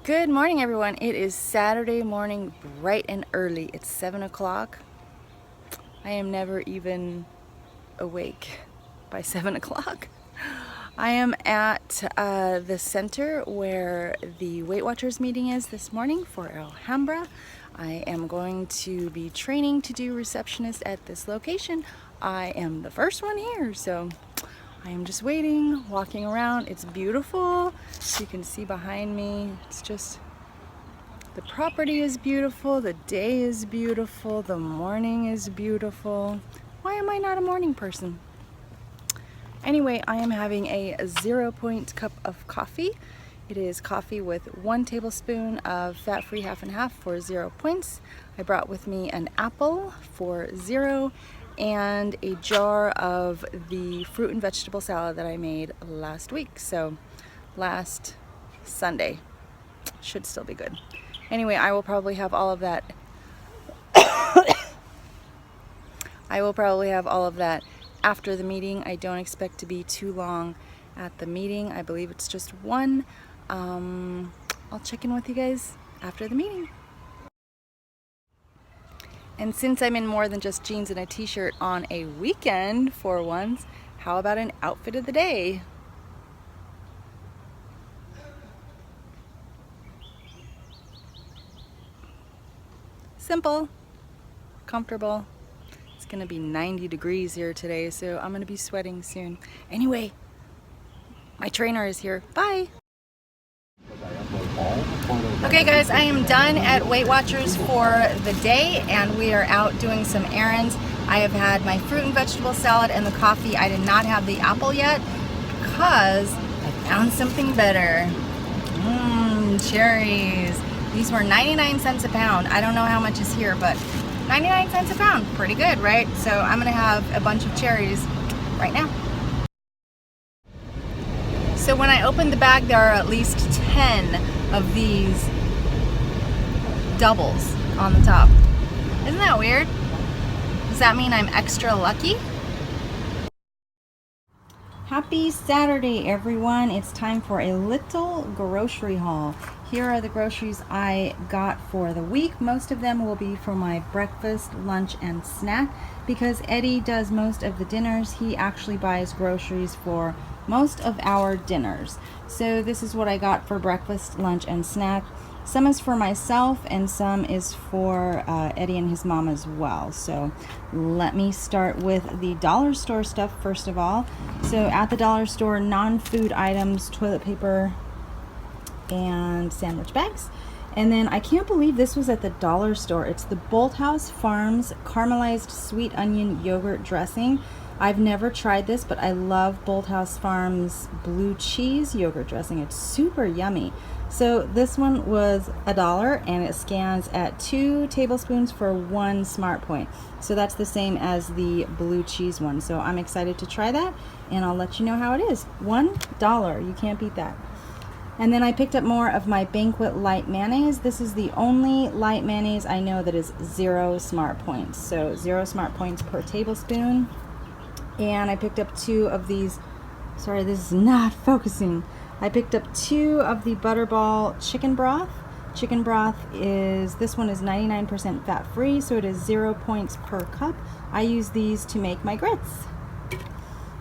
Good morning, everyone. It is Saturday morning, bright and early. It's 7 o'clock. I am never even awake by 7 o'clock. I am at the center where the Weight Watchers meeting is this morning for Alhambra. I am going to be training to do receptionist at this location. I am the first one here, so I am just waiting, walking around. It's beautiful. You can see behind me, it's just, the property is beautiful, the day is beautiful, the morning is beautiful. Why am I not a morning person? Anyway, I am having a 0-point cup of coffee. It is coffee with 1 tablespoon of fat-free half and half for 0 points. I brought with me an apple for 0 and a jar of the fruit and vegetable salad that I made last week. So last Sunday. Should still be good. Anyway, I will probably have all of that. I will probably have all of that after the meeting. I don't expect to be too long at the meeting. I believe it's just 1. I'll check in with you guys after the meeting. And since I'm in more than just jeans and a t-shirt on a weekend for once, how about an outfit of the day? Simple, comfortable. It's gonna be 90 degrees here today, so I'm gonna be sweating soon. Anyway, my trainer is here. Bye. Okay guys, I am done at Weight Watchers for the day and we are out doing some errands. I have had my fruit and vegetable salad and the coffee. I did not have the apple yet because I found something better. Cherries. These were 99 cents a pound. I don't know how much is here, but 99 cents a pound. Pretty good, right? So I'm gonna have a bunch of cherries right now. So when I opened the bag, there are at least 10 of these doubles on the top. Isn't that weird? Does that mean I'm extra lucky? Happy Saturday, everyone. It's time for a little grocery haul. Here are the groceries I got for the week. Most of them will be for my breakfast, lunch, and snack. Because Eddie does most of the dinners, he actually buys groceries for most of our dinners. So this is what I got for breakfast, lunch, and snack. Some is for myself and some is for Eddie and his mom as well. So let me start with the dollar store stuff first of all. So at the dollar store, non-food items, toilet paper, and sandwich bags. And then I can't believe this was at the dollar store. It's the Bolthouse Farms caramelized sweet onion yogurt dressing. I've never tried this, but I love Bolthouse Farms blue cheese yogurt dressing. It's super yummy. So this one was $1 and it scans at 2 tablespoons for 1 smart point. So that's the same as the blue cheese one. So I'm excited to try that and I'll let you know how it is. $1, you can't beat that. And then I picked up more of my Banquet light mayonnaise. This is the only light mayonnaise I know that is 0 smart points. So 0 smart points per tablespoon. And I picked up 2 of these, sorry, this is not focusing. I picked up 2 of the Butterball chicken broth. Chicken broth is, this one is 99% fat free, so it is 0 points per cup. I use these to make my grits.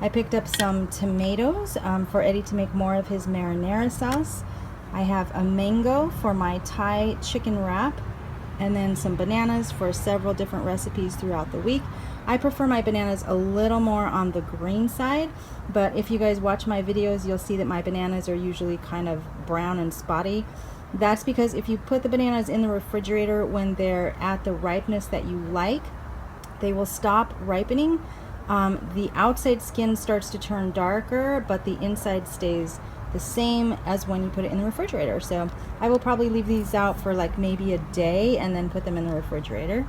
I picked up some tomatoes for Eddie to make more of his marinara sauce. I have a mango for my Thai chicken wrap, and then some bananas for several different recipes throughout the week. I prefer my bananas a little more on the green side, but if you guys watch my videos, you'll see that my bananas are usually kind of brown and spotty. That's because if you put the bananas in the refrigerator when they're at the ripeness that you like, they will stop ripening. The outside skin starts to turn darker, but the inside stays the same as when you put it in the refrigerator. So I will probably leave these out for like maybe a day and then put them in the refrigerator.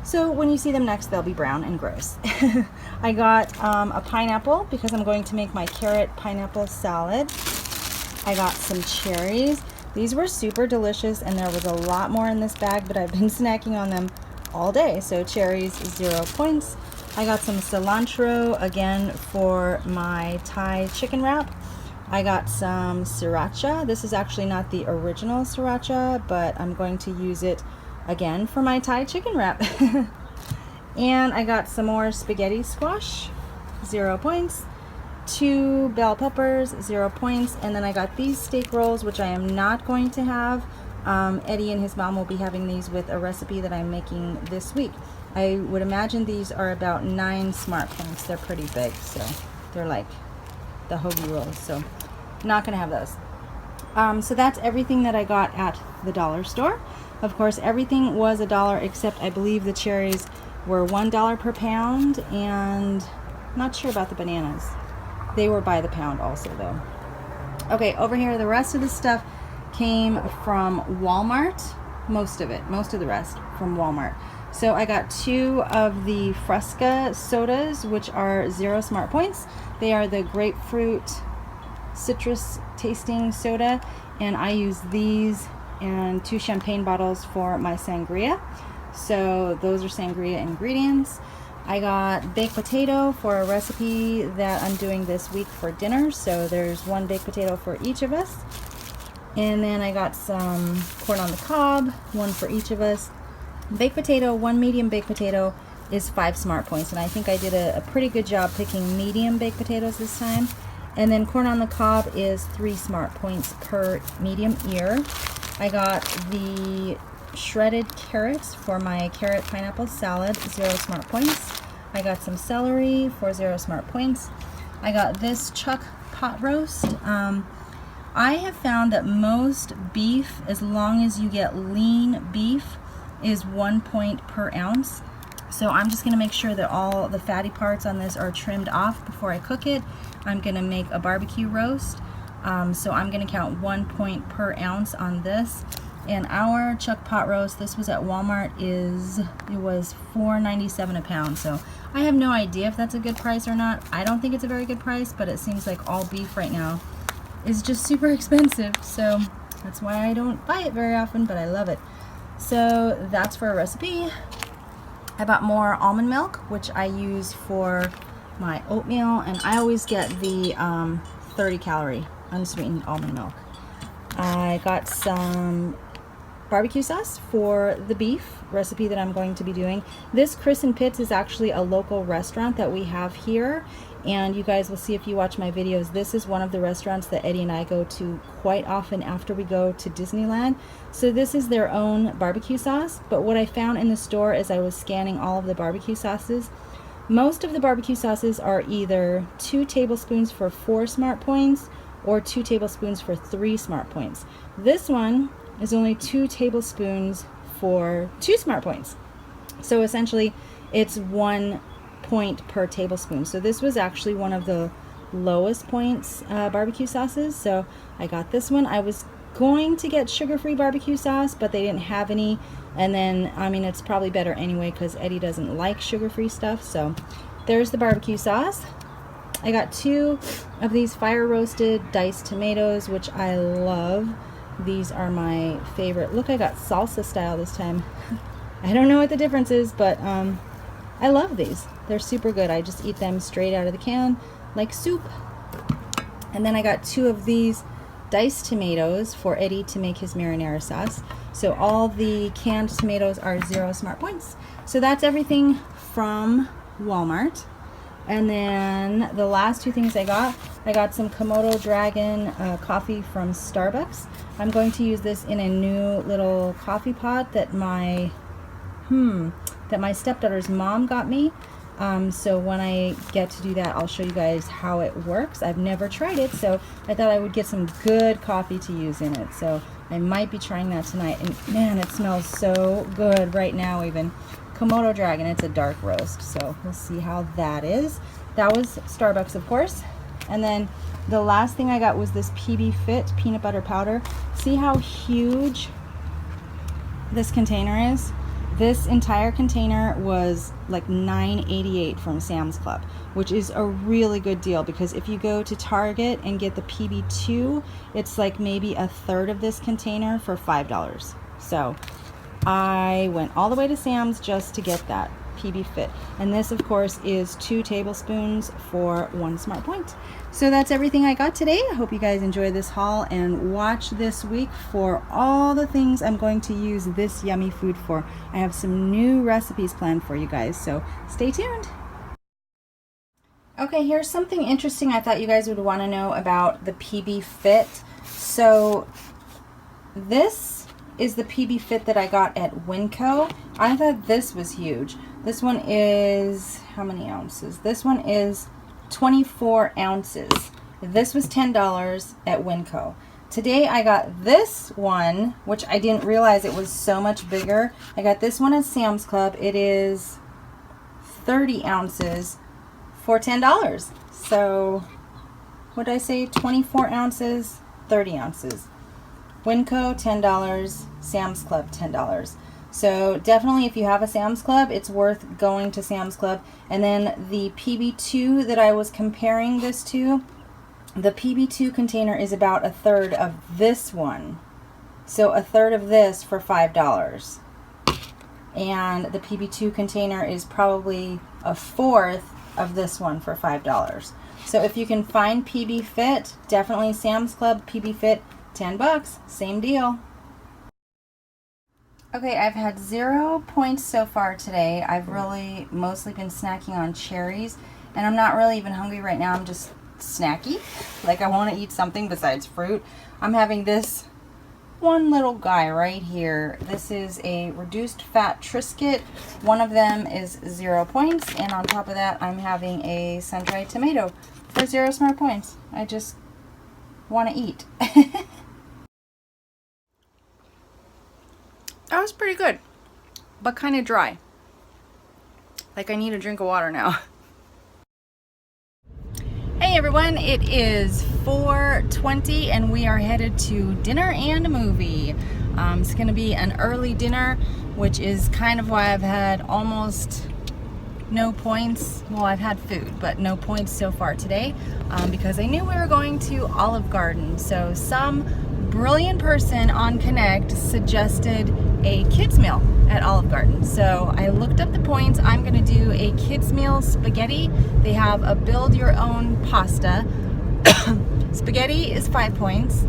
So when you see them next, they'll be brown and gross. I got a pineapple because I'm going to make my carrot pineapple salad. I got some cherries. These were super delicious and there was a lot more in this bag, but I've been snacking on them all day. So cherries, 0 points. I got some cilantro again for my Thai chicken wrap. I got some sriracha. This is actually not the original sriracha, but I'm going to use it again for my Thai chicken wrap. And I got some more spaghetti squash, 0 points. 2 bell peppers, 0 points. And then I got these steak rolls, which I am not going to have. Eddie and his mom will be having these with a recipe that I'm making this week. I would imagine these are about 9 smart points. They're pretty big, so they're like the hoagie rolls, so not gonna have those. So that's everything that I got at the dollar store. Of course, everything was $1 except I believe the cherries were $1 per pound, and not sure about the bananas. They were by the pound also though. Okay, over here the rest of the stuff came from Walmart. Most of the rest from Walmart. So I got 2 of the Fresca sodas, which are 0 smart points. They are the grapefruit citrus tasting soda, and I use these and 2 champagne bottles for my sangria. So those are sangria ingredients. I got baked potato for a recipe that I'm doing this week for dinner. So there's 1 baked potato for each of us. And then I got some corn on the cob, 1 for each of us. Baked potato, 1 medium baked potato is 5 smart points, and I think I did a pretty good job picking medium baked potatoes this time. And then corn on the cob is 3 smart points per medium ear. I got the shredded carrots for my carrot pineapple salad, 0 smart points. I got some celery for 0 smart points. I got this chuck pot roast. I have found that most beef, as long as you get lean beef, is 1 point per ounce. So I'm just going to make sure that all the fatty parts on this are trimmed off before I cook it. I'm going to make a barbecue roast. So I'm going to count 1 point per ounce on this. And our chuck pot roast, this was at Walmart, it was $4.97 a pound. So I have no idea if that's a good price or not. I don't think it's a very good price, but it seems like all beef right now is just super expensive. So that's why I don't buy it very often, but I love it. So that's for a recipe. I bought more almond milk, which I use for my oatmeal, and I always get the 30 calorie unsweetened almond milk. I got some barbecue sauce for the beef recipe that I'm going to be doing. This Chris and Pitts is actually a local restaurant that we have here, and you guys will see if you watch my videos. This is one of the restaurants that Eddie and I go to quite often after we go to Disneyland. So this is their own barbecue sauce, but what I found in the store as I was scanning all of the barbecue sauces, most of the barbecue sauces are either 2 tablespoons for 4 smart points or 2 tablespoons for 3 smart points. This one is only 2 tablespoons for 2 smart points. So essentially it's 1 point per tablespoon. So this was actually one of the lowest points barbecue sauces. So I got this one. I was going to get sugar-free barbecue sauce, but they didn't have any. And then, I mean, it's probably better anyway because Eddie doesn't like sugar-free stuff. So there's the barbecue sauce. I got 2 of these fire-roasted diced tomatoes, which I love. These are my favorite. Look, I got salsa style this time. I don't know what the difference is, but I love these. They're super good. I just eat them straight out of the can like soup. And then I got 2 of these diced tomatoes for Eddie to make his marinara sauce. So all the canned tomatoes are 0 smart points. So that's everything from Walmart. And then the last 2 things I got some Komodo Dragon coffee from Starbucks. I'm going to use this in a new little coffee pot that my stepdaughter's mom got me. So when I get to do that, I'll show you guys how it works. I've never tried it, so I thought I would get some good coffee to use in it. So I might be trying that tonight. And man, it smells so good right now even. Komodo Dragon, it's a dark roast, so we'll see how that is. That was Starbucks, of course. And then the last thing I got was this PB Fit peanut butter powder. See how huge this container is? This entire container was like $9.88 from Sam's Club, which is a really good deal because if you go to Target and get the PB2, it's like maybe a third of this container for $5. So I went all the way to Sam's just to get that. PB Fit. And this, of course, is 2 tablespoons for 1 smart point. So that's everything I got today. I hope you guys enjoy this haul and watch this week for all the things I'm going to use this yummy food for. I have some new recipes planned for you guys, so stay tuned. Okay, here's something interesting I thought you guys would want to know about the PB Fit. So this is the PB Fit that I got at Winco. I thought this was huge. This one is, how many ounces? This one is 24 ounces. This was $10 at Winco. Today I got this one, which I didn't realize it was so much bigger. I got this one at Sam's Club. It is 30 ounces for $10. So what did I say? 24 ounces, 30 ounces. Winco, $10. Sam's Club, $10. So definitely if you have a Sam's Club, it's worth going to Sam's Club. And then the PB2 that I was comparing this to, the PB2 container is about a third of this one. So a third of this for $5. And the PB2 container is probably a fourth of this one for $5. So if you can find PB Fit, definitely Sam's Club, PB Fit, $10, same deal. Okay, I've had 0 points so far today. I've really mostly been snacking on cherries, and I'm not really even hungry right now. I'm just snacky. Like I want to eat something besides fruit. I'm having this one little guy right here. This is a reduced fat Triscuit. One of them is 0 points, and on top of that, I'm having a sun-dried tomato for 0 smart points. I just want to eat. That was pretty good, but kind of dry. Like I need a drink of water now. Hey everyone, it is 4:20 and we are headed to dinner and a movie. It's going to be an early dinner, which is kind of why I've had almost no points. Well, I've had food, but no points so far today because I knew we were going to Olive Garden. So some brilliant person on Connect suggested a kids meal at Olive Garden. So I looked up the points. I'm going to do a kids meal spaghetti. They have a build your own pasta. Spaghetti is 5 points.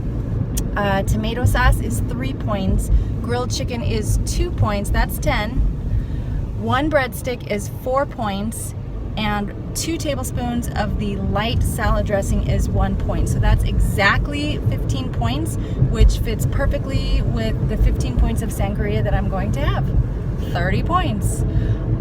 Tomato sauce is 3 points. Grilled chicken is 2 points. That's 10. 1 breadstick is 4 points. And 2 tablespoons of the light salad dressing is 1 point. So that's exactly 15 points, which fits perfectly with the 15 points of sangria that I'm going to have. 30 points.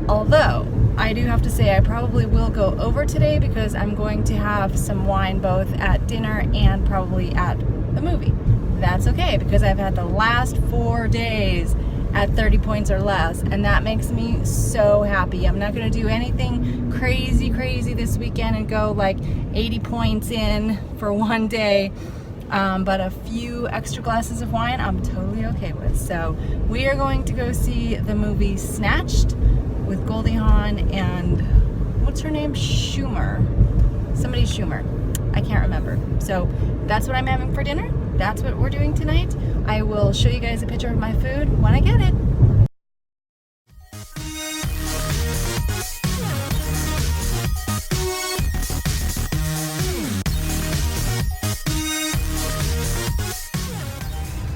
Although, I do have to say I probably will go over today because I'm going to have some wine both at dinner and probably at the movie. That's okay because I've had the last 4 days at 30 points or less, and that makes me so happy. I'm not going to do anything crazy this weekend and go like 80 points in for 1 day, but a few extra glasses of wine I'm totally okay with. So we are going to go see the movie Snatched with Goldie Hawn and what's her name? Schumer. Somebody Schumer. I can't remember. So that's what I'm having for dinner. That's what we're doing tonight. I will show you guys a picture of my food when I get it.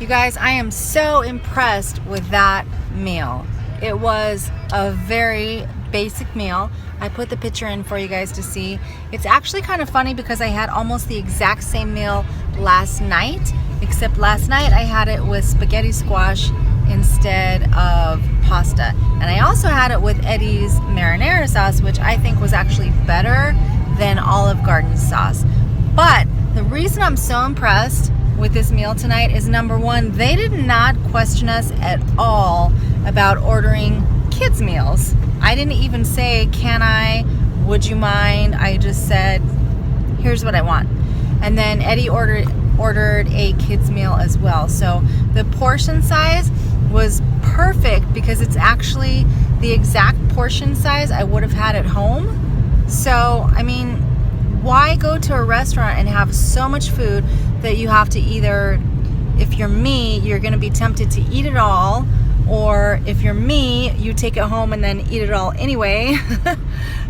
You guys, I am so impressed with that meal. It was a very basic meal. I put the picture in for you guys to see. It's actually kind of funny because I had almost the exact same meal last night, except last night I had it with spaghetti squash instead of pasta. And I also had it with Eddie's marinara sauce, which I think was actually better than Olive Garden sauce. But the reason I'm so impressed with this meal tonight is, number one, they did not question us at all about ordering kids meals. I didn't even say, can I, would you mind? I just said, here's what I want. And then Eddie ordered a kids meal as well. So the portion size was perfect because it's actually the exact portion size I would have had at home. So, I mean, why go to a restaurant and have so much food that you have to either, if you're me, you're going to be tempted to eat it all, or if you're me, you take it home and then eat it all anyway.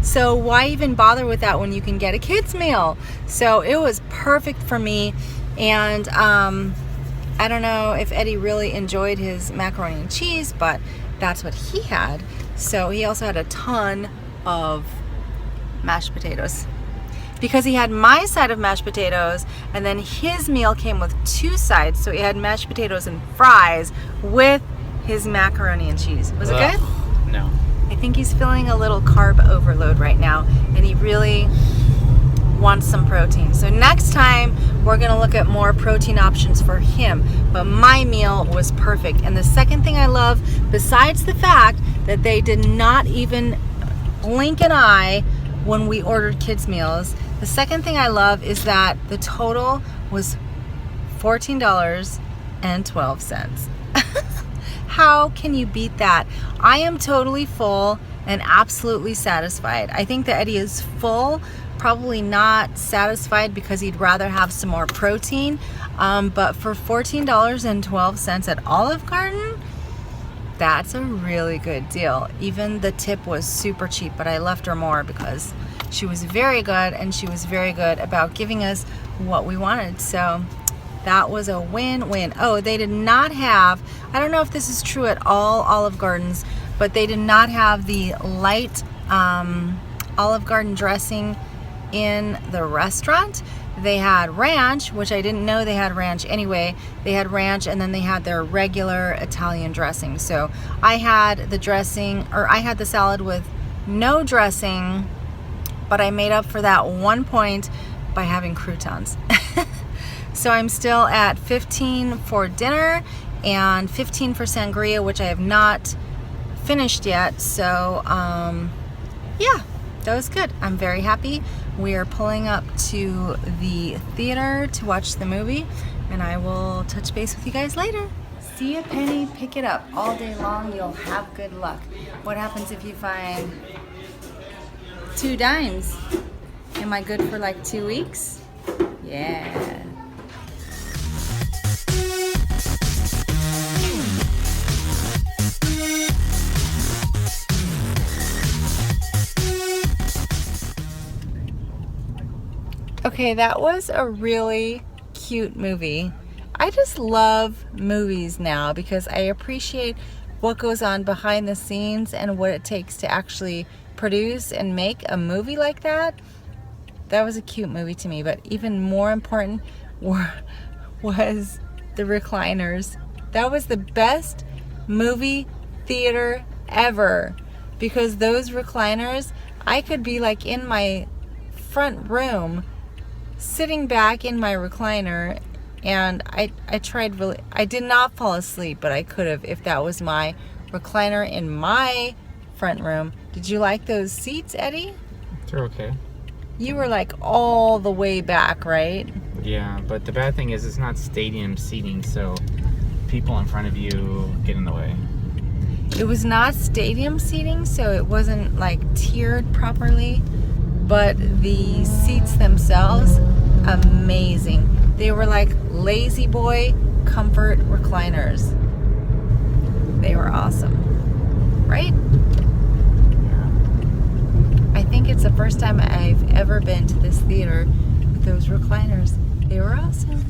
So why even bother with that when you can get a kid's meal? So it was perfect for me. And I don't know if Eddie really enjoyed his macaroni and cheese, but that's what he had. So he also had a ton of mashed potatoes, because he had my side of mashed potatoes, and then his meal came with 2 sides. So he had mashed potatoes and fries with his macaroni and cheese. Was it good? No. I think he's feeling a little carb overload right now, and he really wants some protein. So next time we're gonna look at more protein options for him. But my meal was perfect. And the second thing I love, besides the fact that they did not even blink an eye when we ordered kids meals, the second thing I love is that the total was $14.12. How can you beat that? I am totally full and absolutely satisfied. I think that Eddie is full, probably not satisfied because he'd rather have some more protein. But for $14.12 at Olive Garden, that's a really good deal. Even the tip was super cheap, but I left her more because she was very good, and she was very good about giving us what we wanted. So that was a win-win. Oh, they did not have, I don't know if this is true at all Olive Gardens, but they did not have the light Olive Garden dressing in the restaurant. They had ranch, which I didn't know they had ranch anyway. They had ranch, and then they had their regular Italian dressing. So I had the dressing, or I had the salad with no dressing, but I made up for that 1 point by having croutons. So I'm still at 15 for dinner and 15 for sangria, which I have not finished yet. So yeah, that was good. I'm very happy. We are pulling up to the theater to watch the movie, and I will touch base with you guys later. See a penny, pick it up. All day long, you'll have good luck. What happens if you find 2 dimes? Am I good for like 2 weeks? Yeah. Okay, that was a really cute movie. I just love movies now because I appreciate what goes on behind the scenes and what it takes to actually produce and make a movie like that. That was a cute movie to me, but even more important was the recliners. That was the best movie theater ever, because those recliners, I could be like in my front room sitting back in my recliner, and I tried really, I did not fall asleep, but I could have if that was my recliner in my front room. Did you like those seats, Eddie? They're okay. You were like all the way back, right? Yeah, but the bad thing is it's not stadium seating, so people in front of you get in the way. It was not stadium seating, so it wasn't like tiered properly, but the seats themselves, amazing. They were like lazy boy comfort recliners. They were awesome, right? Yeah. I think it's the first time I've ever been to this theater with those recliners. They were awesome.